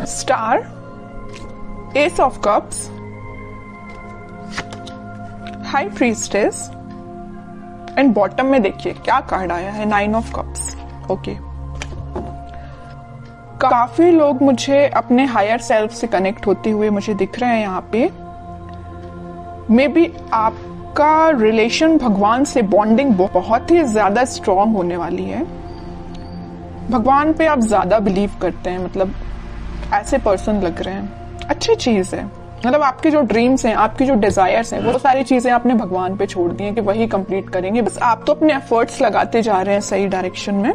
Star, S of cups, high priestess and bottom में देखिए क्या कार्ड आया है, 9 ऑफ कप्स। ओके, काफी लोग मुझे अपने हायर सेल्फ से कनेक्ट होते हुए मुझे दिख रहे हैं यहाँ पे। मे बी आपका रिलेशन भगवान से बॉन्डिंग बहुत ही ज्यादा स्ट्रांग होने वाली है। भगवान पे आप ज्यादा बिलीव करते हैं, मतलब ऐसे पर्सन लग रहे हैं। अच्छी चीज है, मतलब आपके जो ड्रीम्स हैं, आपकी जो डिजायर्स हैं, वो सारी चीजें आपने भगवान पे छोड़ दी हैं कि वही कंप्लीट करेंगे। बस आप तो अपने एफर्ट्स लगाते जा रहे हैं सही डायरेक्शन में।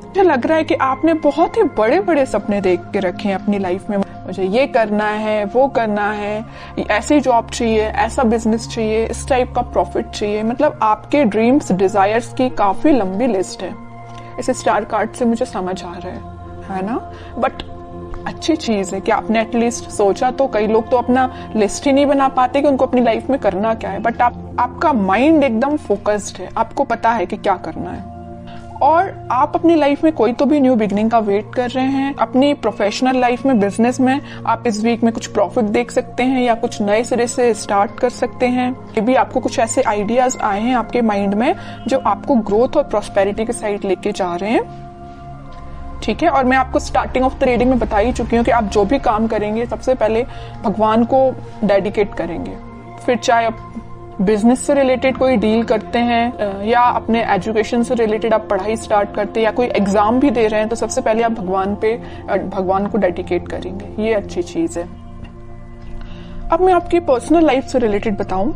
मुझे लग रहा है कि आपने बहुत ही बड़े बड़े सपने देख के रखे हैं अपनी लाइफ में। मुझे ये करना है, वो करना है, ऐसी जॉब चाहिए, ऐसा बिजनेस चाहिए, इस टाइप का प्रॉफिट चाहिए। मतलब आपके ड्रीम्स, डिजायर्स की काफी लंबी लिस्ट है। इस स्टार कार्ड से मुझे समझ आ रहा है ना। बट अच्छी चीज है कि आपने एटलीस्ट सोचा। तो कई लोग तो अपना लिस्ट ही नहीं बना पाते कि उनको अपनी लाइफ में करना क्या है। बट आपका माइंड एकदम फोकस्ड है, आपको पता है कि क्या करना है। और आप अपनी लाइफ में कोई तो भी न्यू बिगनिंग का वेट कर रहे हैं। अपनी प्रोफेशनल लाइफ में, बिजनेस में आप इस वीक में कुछ प्रॉफिट देख सकते हैं या कुछ नए सिरे से स्टार्ट कर सकते हैं। ये भी आपको कुछ ऐसे आइडियाज आए हैं आपके माइंड में जो आपको ग्रोथ और प्रॉस्पेरिटी के साइड लेके जा रहे हैं। ठीक है, और मैं आपको स्टार्टिंग ऑफ द रीडिंग में बता ही चुकी हूँ कि आप जो भी काम करेंगे सबसे पहले भगवान को डेडिकेट करेंगे। फिर चाहे आप बिजनेस से रिलेटेड कोई डील करते हैं या अपने एजुकेशन से रिलेटेड आप पढ़ाई स्टार्ट करते हैं या कोई एग्जाम भी दे रहे हैं, तो सबसे पहले आप भगवान को डेडिकेट करेंगे। ये अच्छी चीज है। अब मैं आपकी पर्सनल लाइफ से रिलेटेड बताऊं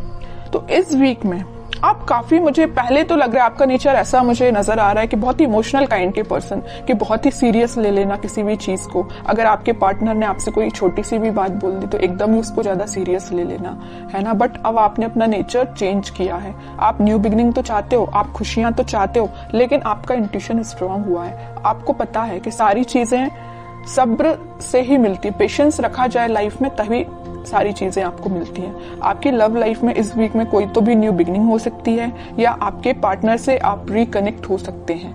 तो इस वीक में आप काफी, मुझे पहले तो लग रहा है आपका नेचर ऐसा मुझे नजर आ रहा है कि बहुत ही इमोशनल काइंड के पर्सन, कि बहुत ही सीरियस ले लेना किसी भी चीज को। अगर आपके पार्टनर ने आपसे कोई छोटी सी भी बात बोल दी तो एकदम ही उसको ज्यादा सीरियस ले लेना, है ना। बट अब आपने अपना नेचर चेंज किया है। आप न्यू बिगनिंग तो चाहते हो, आप खुशियां तो चाहते हो, लेकिन आपका इंट्यूशन स्ट्रांग हुआ है। आपको पता है कि सारी चीजें सब्र से ही मिलती है। पेशेंस रखा जाए लाइफ में तभी सारी चीजें आपको मिलती हैं। आपकी लव लाइफ में इस वीक में कोई तो भी न्यू बिगनिंग हो सकती है या आपके पार्टनर से आप रिकनेक्ट हो सकते हैं।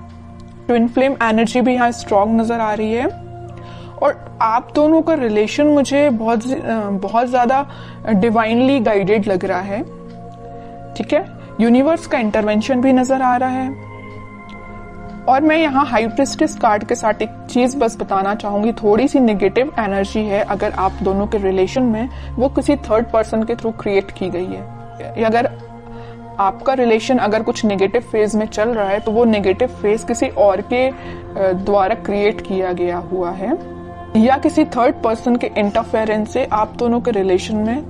ट्विन फ्लेम एनर्जी भी यहाँ स्ट्रांग नजर आ रही है। और आप दोनों का रिलेशन मुझे बहुत ज्यादा डिवाइनली गाइडेड लग रहा है। ठीक है, यूनिवर्स का इंटरवेंशन भी नजर आ रहा है। और मैं यहाँ हाई प्रीस्टेस कार्ड के साथ एक चीज बस बताना चाहूंगी, थोड़ी सी नेगेटिव एनर्जी है अगर आप दोनों के रिलेशन में, वो किसी थर्ड पर्सन के थ्रू क्रिएट की गई है। अगर आपका रिलेशन अगर कुछ नेगेटिव फेज में चल रहा है तो वो नेगेटिव फेज किसी और के द्वारा क्रिएट किया गया हुआ है या किसी थर्ड पर्सन के इंटरफेरेंस से आप दोनों के रिलेशन में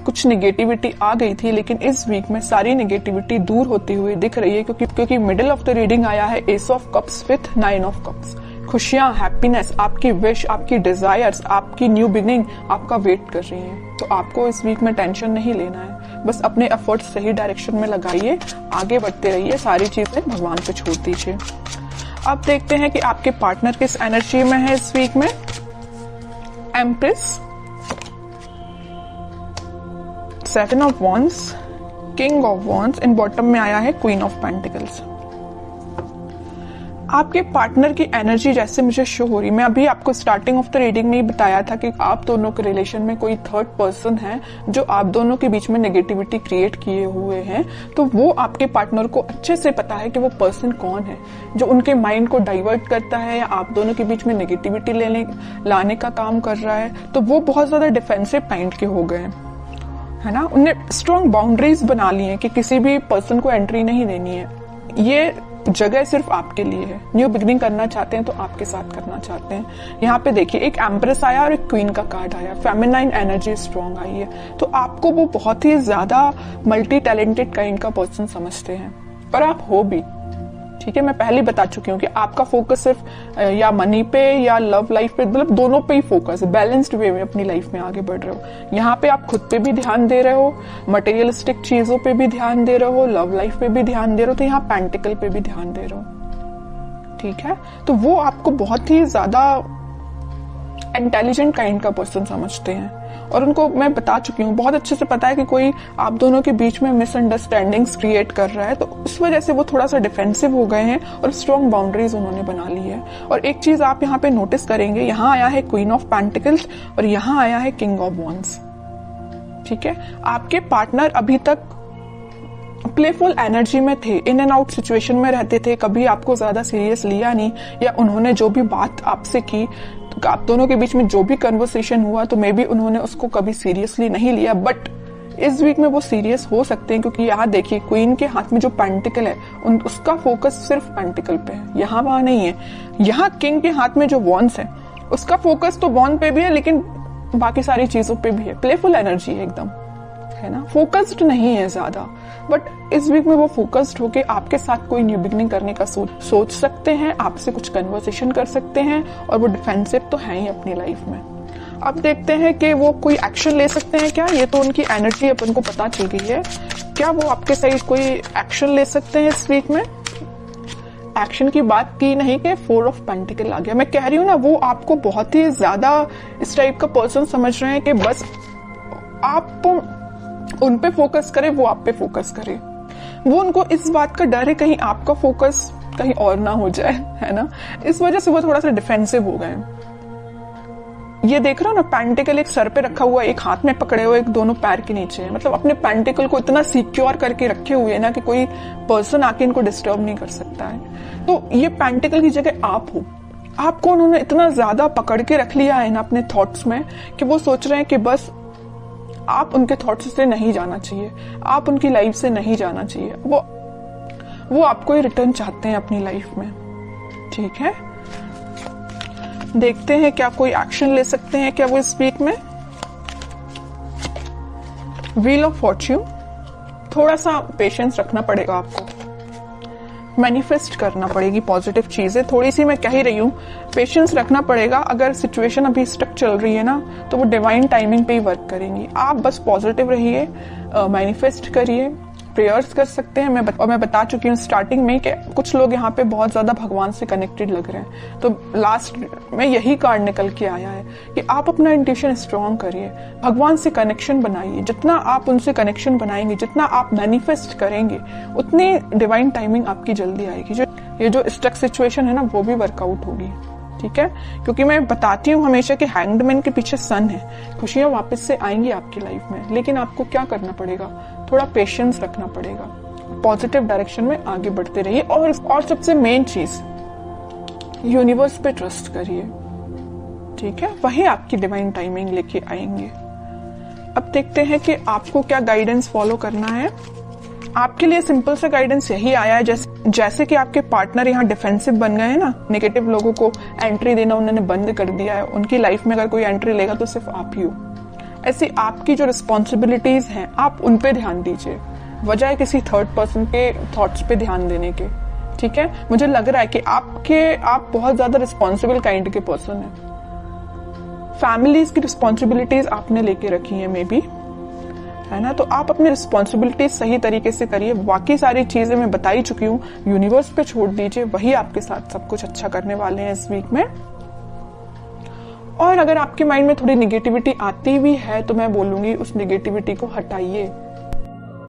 कुछ नेगेटिविटी आ गई थी। लेकिन इस वीक में सारी नेगेटिविटी दूर होती हुई दिख रही है क्योंकि मिडिल ऑफ द रीडिंग आया है S of cups with 9 of cups. खुशियां, हैप्पीनेस, आपकी विश, आपकी डिजायर्स, आपकी न्यू बिगिनिंग आपका वेट कर रही है। तो आपको इस वीक में टेंशन नहीं लेना है, बस अपने एफर्ट्स सही डायरेक्शन में लगाइए, आगे बढ़ते रहिए, सारी चीजें भगवान पे छोड़ दीजिए। अब देखते हैं कि आपके पार्टनर किस एनर्जी में है इस वीक में। Empress, 7 of wands, king of wands and bottom में आया है क्वीन ऑफ पेंटिकल्स। आपके पार्टनर की एनर्जी जैसे मुझे शो हो रही, मैं अभी आपको स्टार्टिंग ऑफ द रीडिंग में ही बताया था कि आप दोनों के रिलेशन में कोई थर्ड पर्सन है जो आप दोनों के बीच में नेगेटिविटी क्रिएट किए हुए हैं। तो वो आपके पार्टनर को अच्छे से पता है कि वो पर्सन कौन है जो उनके माइंड को डाइवर्ट करता है या आप दोनों के बीच में नेगेटिविटी लाने का काम कर रहा है। तो वो बहुत ज्यादा डिफेंसिव काइंड के हो गए, है ना। उन्हें स्ट्रॉन्ग बाउंड्रीज बना ली है कि किसी भी पर्सन को एंट्री नहीं देनी है। ये जगह सिर्फ आपके लिए है। न्यू बिगिनिंग करना चाहते हैं तो आपके साथ करना चाहते हैं। यहाँ पे देखिए एक एम्प्रेस आया और एक क्वीन का कार्ड आया, फेमिनाइन एनर्जी स्ट्रॉन्ग आई है। तो आपको वो बहुत ही ज्यादा मल्टी टैलेंटेड काइंड का पर्सन समझते हैं और आप हो भी। ठीक है, मैं पहले बता चुकी हूँ कि आपका फोकस सिर्फ या मनी पे या लव लाइफ पे, मतलब दोनों पे ही फोकस है। बैलेंस्ड वे में अपनी लाइफ में आगे बढ़ रहे हो। यहाँ पे आप खुद पे भी ध्यान दे रहे हो, मटेरियलिस्टिक चीजों पे भी ध्यान दे रहे हो, लव लाइफ पे भी ध्यान दे रहे हो, तो यहाँ पेंटिकल पे भी ध्यान दे रहे हो। ठीक है, तो वो आपको बहुत ही ज्यादा इंटेलिजेंट काइंड का पर्सन समझते हैं। और उनको मैं बता चुकी हूँ, बहुत अच्छे से पता है कि कोई आप दोनों के बीच में मिसअंडरस्टैंडिंग्स क्रिएट कर रहा है, तो उस वजह से वो थोड़ा सा डिफेंसिव हो गए हैं और स्ट्रॉन्ग बाउंड्रीज उन्होंने बना ली है। और एक चीज आप यहाँ पे नोटिस करेंगे, यहाँ आया है क्वीन ऑफ पेंटिकल्स और यहाँ आया है किंग ऑफ वॉन्ड्स। ठीक है, आपके पार्टनर अभी तक प्लेफुल एनर्जी में थे, इन एंड आउट सिचुएशन में रहते थे, कभी आपको ज्यादा सीरियस लिया नहीं, या उन्होंने जो भी बात आपसे की, तो आप दोनों के बीच में जो भी कन्वर्सेशन हुआ तो मे बी उन्होंने उसको कभी सीरियसली नहीं लिया। बट इस वीक में वो सीरियस हो सकते हैं, क्योंकि यहाँ देखिए क्वीन के हाथ में जो पेंटिकल है उसका फोकस सिर्फ पेंटिकल पे है, यहाँ वहां नहीं है। यहाँ किंग के हाथ में जो वॉन्ड्स है उसका फोकस तो वॉन्ड पे भी है, लेकिन बाकी सारी चीजों पे भी है। प्लेफुल एनर्जी है एकदम, है ना, फोकस्ड नहीं है ज्यादा। बट इस वीक में वो फोकस्ड होके आपके साथ कोई न्यू बिगनिंग करने का सोच सकते हैं, आपसे कुछ कन्वर्सेशन कर सकते हैं, और वो डिफेंसिव तो है ही अपनी लाइफ में। अब देखते हैं कि वो कोई एक्शन ले सकते हैं क्या। ये तो उनकी एनर्जी अपन को पता चल गई है, क्या वो आपके साइड कोई एक्शन ले सकते हैं इस वीक में। एक्शन की बात की नहीं कि 4 ऑफ पेंटिकल आ गया। मैं कह रही हूँ ना, वो आपको बहुत ही ज्यादा इस टाइप का पर्सन समझ रहे हैं कि बस आप उन पे फोकस करें, वो आप पे फोकस करें। वो उनको इस बात का डर है कहीं आपका फोकस कहीं और ना हो जाए, है ना, इस वजह से वो थोड़ा सा डिफेंसिव हो गए। ये देख रहे हो ना, पेंटिकल एक सर पे रखा हुआ, एक हाथ में पकड़े हुए, एक दोनों पैर के नीचे है। मतलब अपने पेंटिकल को इतना सिक्योर करके रखे हुए है ना कि कोई पर्सन आके इनको डिस्टर्ब नहीं कर सकता है। तो ये पेंटिकल की जगह आप हो, आपको उन्होंने इतना ज्यादा पकड़ के रख लिया है ना अपने थॉट्स में कि वो सोच रहे हैं कि बस आप उनके थॉट्स से नहीं जाना चाहिए, आप उनकी लाइफ से नहीं जाना चाहिए। वो आपको ही रिटर्न चाहते हैं अपनी लाइफ में। ठीक है, देखते हैं क्या कोई एक्शन ले सकते हैं क्या वो इस वीक में। व्हील ऑफ फॉर्च्यून, थोड़ा सा पेशेंस रखना पड़ेगा आपको, मैनिफेस्ट करना पड़ेगी पॉजिटिव चीजें। थोड़ी सी मैं कह ही रही हूँ, पेशेंस रखना पड़ेगा। अगर सिचुएशन अभी स्टक चल रही है ना, तो वो डिवाइन टाइमिंग पे ही वर्क करेंगी। आप बस पॉजिटिव रहिए, मैनिफेस्ट करिए, प्रेयर्स कर सकते हैं। मैं बता चुकी हूँ स्टार्टिंग में कि कुछ लोग यहाँ पे बहुत ज्यादा भगवान से कनेक्टेड लग रहे हैं, तो लास्ट में यही कार्ड निकल के आया है कि आप अपना इंट्यूशन स्ट्रॉन्ग करिए, भगवान से कनेक्शन बनाइए। जितना आप उनसे कनेक्शन बनाएंगे, जितना आप मैनिफेस्ट करेंगे, उतनी डिवाइन टाइमिंग आपकी जल्दी आएगी। ये जो स्टक सिचुएशन है ना, वो भी वर्कआउट होगी। ठीक है, क्योंकि मैं बताती हूँ हमेशा कि हैंग्ड मैन के पीछे सन है, खुशियां वापस से आएंगी आपकी लाइफ में। लेकिन आपको क्या करना पड़ेगा, थोड़ा पेशेंस रखना पड़ेगा, पॉजिटिव डायरेक्शन में आगे बढ़ते रहिए। और सबसे मेन चीज, यूनिवर्स पे ट्रस्ट करिए। ठीक है, वही आपकी डिवाइन टाइमिंग लेके आएंगे। अब देखते हैं कि आपको क्या गाइडेंस फॉलो करना है। आपके लिए सिंपल सा गाइडेंस यही आया है, जैसे कि आपके पार्टनर यहाँ डिफेंसिव बन गए हैं ना, नेगेटिव लोगों को एंट्री देना उन्होंने बंद कर दिया है, उनकी लाइफ में अगर कोई एंट्री लेगा तो सिर्फ आप ही हो। ऐसी आपकी जो रिस्पॉन्सिबिलिटीज हैं, आप उन पे ध्यान दीजिए, बजाय किसी थर्ड पर्सन के थॉट्स पे ध्यान देने के। ठीक है, मुझे लग रहा है कि आप बहुत ज्यादा रिस्पॉन्सिबल काइंड के पर्सन हैं। फैमिलीज की रिस्पॉन्सिबिलिटीज आपने लेके रखी है मे बी, है ना, तो आप अपनी रिस्पॉन्सिबिलिटीज सही तरीके से करिए। बाकी सारी चीजें मैं बता ही चुकी हूँ, यूनिवर्स पे छोड़ दीजिए, वही आपके साथ सब कुछ अच्छा करने वाले हैं इस वीक में। और अगर आपके माइंड में थोड़ी निगेटिविटी आती भी है तो मैं बोलूंगी उस निगेटिविटी को हटाइए,